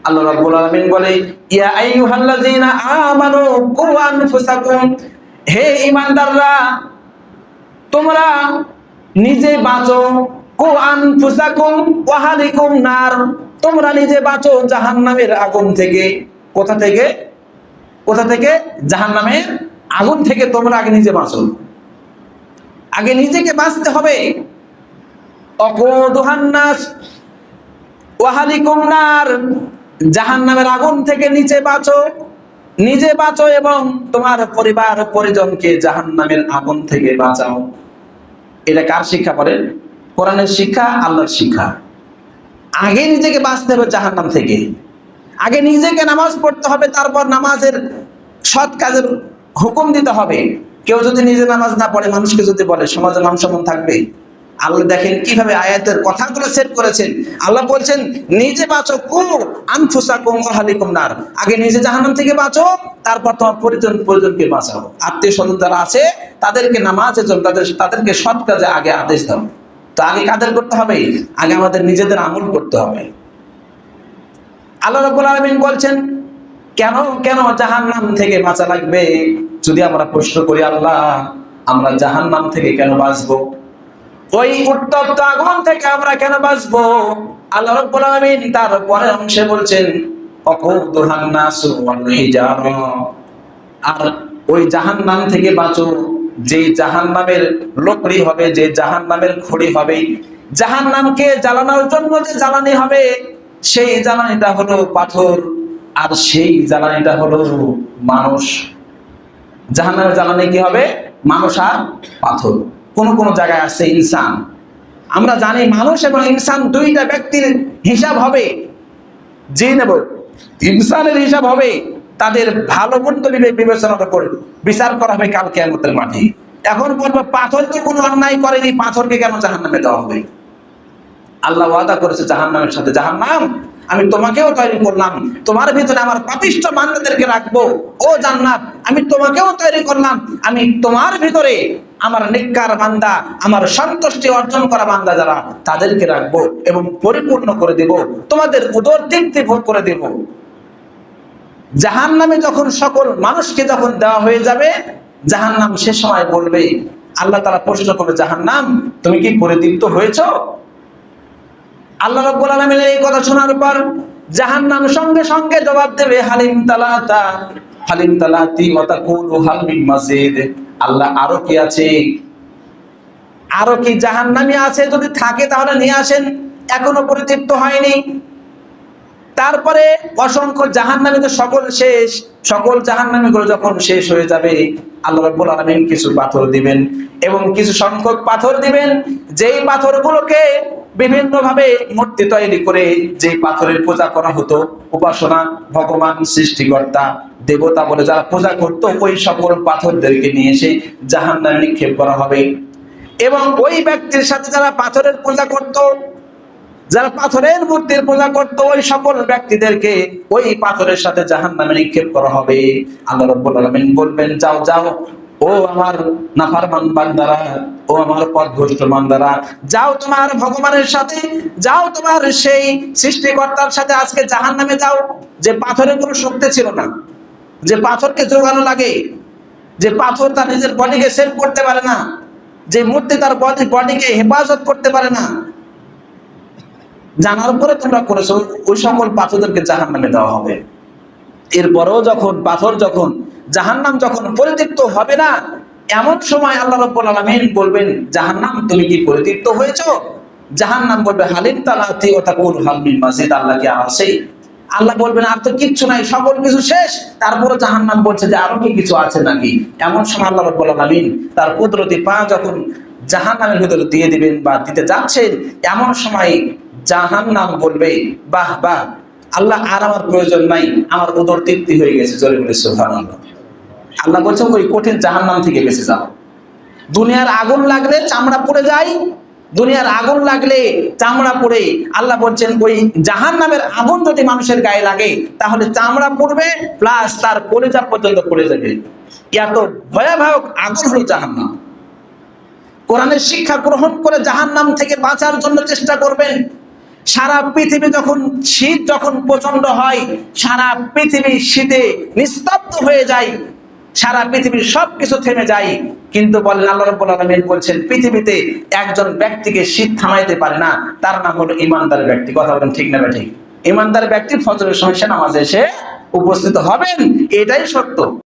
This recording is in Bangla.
আল্লাহ রাব্বুল আলামিন বলে, ইয়া আইয়ুহাল্লাযীনা আমানু কু আনফুসাকুম, হে ঈমানদাররা তোমরা নিজে বাঁচো, কু আনফুসাকুম ওয়া আহলিকুম নার, তোমরা নিজে বাঁচো জাহান্নামের আগুন থেকে। কোথা থেকে? কোথা থেকে? জাহান্নামের আগুন থেকে তোমরা আগে নিজে বাঁচো। আগে নিজেকে বাঁচতে হবে। অকুদুহান নাস ওয়া আহলিকুম নার, জাহান্নামের আগুন থেকে নিচে বাঁচো, নিজে বাঁচো এবং তোমার পরিবার পরিজনকে জাহান্নামের আগুন থেকে বাঁচাও। এটা কার শিক্ষা? বলেন, কোরআনের শিক্ষা, আল্লাহর শিক্ষা। আগে নিজেকে বাঁচতে হবে জাহান্নাম থেকে। আগে নিজেকে নামাজ পড়তে হবে, তারপর নামাজের সৎ কাজের হুকুম দিতে হবে। কেউ যদি নিজে নামাজ না পড়ে মানুষকে যদি বলে, সমাজে মান সম্মান থাকবে? আল্লাহ দেখেন কিভাবে আয়াতের কথাগুলো সেট করেছেন। আল্লাহ বলছেন নিজে বাঁচো, কু আনফুসাকুম ওয়া আহলিকুম নার, আগে নিজে জাহান্নাম থেকে বাঁচো, তারপর তোমার পরিজনকে বাঁচাও। আত্মীয় স্বজন যারা আছে তাদেরকে নামাজের জন্য তাদেরকে সৎ কাজে আগে আদেশ দাও। তো আগে কাদের করতে হবে? আগে আমাদের নিজেদের আমল করতে হবে। আল্লাহ রাব্বুল আলামিন বলছেন কেন কেন জাহান্নাম থেকে বাঁচা লাগবে? যদি আমরা প্রশ্ন করি, আল্লাহ আমরা জাহান্নাম থেকে কেন বাঁচবো? ওই উত্তপ্ত আগুন থেকে আমরা কেন বাঁচবো? আল্লাহ রাব্বুল আলামিন তার পরের অংশে বলছেন অকুদুহান নাসু ওয়াল হিজারা, আর ওই জাহান্নাম থেকে বাঁচো যে জাহান্নামের লকড়ি হবে, যে জাহান্নামের খড়ি হবে, জাহান্নামকে জ্বালানোর জন্য যে জ্বালানি হবে, সেই জ্বালানিটা হলো পাথর, আর সেই জ্বালানিটা হলো মানুষ। জাহান্নামের জ্বালানি কি হবে? মানুষ আর পাথর। কোন কোন জায়গায় আছে ইনসান। আমরা জানি মানুষ এবং ইনসান দুইটা ব্যক্তির হিসাব হবে। জি নেব, ইনসানের হিসাব হবে, তাদের ভালো মন্দ বিবেচনা করে বিচার করা হবে কাল কিয়ামতের মাঠে। এখন বলবো পাথর তো কোনো অন্যায় করেনি, পাথরকে কেন জাহান্নামে দেওয়া হবে? আল্লাহ ওয়াদা করেছে জাহান্নামের সাথে, জাহান্নাম আমি তোমাকেও তৈরি করলাম, তোমার ভিতরে আমার পাপিষ্ঠ বান্দাদেরকে রাখবো। ও জান্নাত, আমি তোমাকেও তৈরি করলাম, আমি তোমার ভিতরে আমার নেককার বান্দা, আমার সন্তুষ্টি অর্জন করা বান্দা যারা, তাদেরকে রাখবো এবং পরিপূর্ণ করে দেব, তোমাদের উদর তৃপ্তি ভোগ করে দেব। জাহান্নামে যখন সকল মানুষকে যখন দেওয়া হয়ে যাবে, জাহান্নাম সে সময় বলবে, আল্লাহ তাআলা প্রশ্ন করবে, জাহান্নাম তুমি কি পরিতৃপ্ত হয়েছো? আল্লাহ রাব্বুল আলামিনের এই কথা শোনার পর জাহান্নাম সঙ্গে সঙ্গে জবাব দেবে, হালিম তালাতা হালিম তালাতি ওয়া তাকুলু হাল মিন মাজিদ, আল্লাহ আরো কি আছে? আরো কি জাহান্নামী আছে? যদি থাকে তাহলে নিয়ে আসেন, এখনো পরিতৃপ্ত হয়নি। তারপরে অসংখ্য জাহান্নামীতে সকল শেষ, সকল জাহান্নামীগুলো যখন শেষ হয়ে যাবে, আল্লাহ রাব্বুল আলামিন কিছু পাথর দিবেন এবং কিছু সংখ্যক পাথর দিবেন, যেই পাথরগুলোকে বিভিন্ন ভাবে মূর্তি তৈরি করে যে পাথরের পূজা করা হতো, উপাসনা, ভগবান সৃষ্টিকর্তা দেবতা বলে যারা পূজা করতো, ওই সকল পাথরদেরকে নিয়ে এসে জাহান্নামে নিক্ষেপ করা হবে। এবং ওই ব্যক্তির সাথে যারা পাথরের পূজা করত, যারা পাথরের মূর্তির পূজা করত, ওই সকল ব্যক্তিদেরকে ওই পাথরের সাথে জাহান্নামে নিক্ষেপ করা হবে। আল্লাহ রাব্বুল আলামিন বলবেন, যাও যাও ও আমার নাফরমান বান্দারা, ও আমার পথভ্রষ্ট বান্দারা, যাও তোমার ভগবানের সাথে, যাও তোমার সেই সৃষ্টিকর্তার সাথে আজকে জাহান্নামে যাও। যে পাথরের কোনো শক্তি ছিল না, যে পাথরকে জোগানো লাগে, যে পাথর তার নিজের বডিকে সেভ করতে পারে না, যে মূর্তি তার বডিকে হেফাজত করতে পারে না, জানার পরে তোমরা করেছো, ওই সকল পাথরদেরকে জাহান্নামে দেওয়া হবে। এরপরেও যখন পাথর, যখন জাহান্নাম যখন পরিতৃপ্ত হবে না, এমন সময় আল্লাহ রাব্বুল আলামিন বলবেন, জাহান্নাম তুমি কি পরিতৃপ্ত হয়েছো? জাহান্নাম বলবে, হালিম তালাতি ওয়া তাকুলু হাল মিন মাজিদ, আল্লাহ কি আছে? আল্লাহ বলবেন, আর তো কিচ্ছু নাই, সকল কিছু শেষ। তারপরে জাহান্নাম বলছে যে আরো কি কিছু আছে নাকি? এমন সময় আল্লাহ রাব্বুল আলামিন তার কুদরতি পা যখন জাহান্নামের ভিতরে দিয়ে দিবেন বা দিতে যাচ্ছেন, এমন সময় জাহান্নাম বলবে, বাহ বাহ আল্লাহ, আর আমার প্রয়োজন নাই, আমার উদর তৃপ্তি হয়ে গেছে। জোরে বলে সুবহানাল্লাহ। আল্লাহ বলছেন ওই কঠিন জাহান্নাম থেকে বেঁচে যাও। দুনিয়ার আগুন লাগলে চামড়া পুড়ে যায়, দুনিয়ার আগুন লাগলে চামড়া পুড়ে। আল্লাহ বলছেন ওই জাহান্নামের আগুন যদি মানুষের গায়ে লাগে তাহলে চামড়া পুড়বে, প্লাস তার কলিজা পর্যন্ত পুড়ে যাবে। এত ভয়াবহ আগুন হলো জাহান্নাম। কোরআনের শিক্ষা গ্রহণ করে জাহান্নাম থেকে বাঁচার জন্য চেষ্টা করবেন। সারা পৃথিবী যখন শীত যখন প্রচন্ড হয়, সারা পৃথিবী শীতে নিস্তব্ধ হয়ে যায়, সারা পৃথিবীর সবকিছু থেমে যায়, কিন্তু বলেন আল্লাহ রাব্বুল আলামিন বলছেন পৃথিবীতে একজন ব্যক্তিকে শীত থামাইতে পারে না, তার নাম হলো ঈমানদার ব্যক্তি। কথা বলেন ঠিক না ঠিক? ঈমানদার ব্যক্তি ফজরের সময় সে নামাজে এসে উপস্থিত হবেন, এটাই সত্য।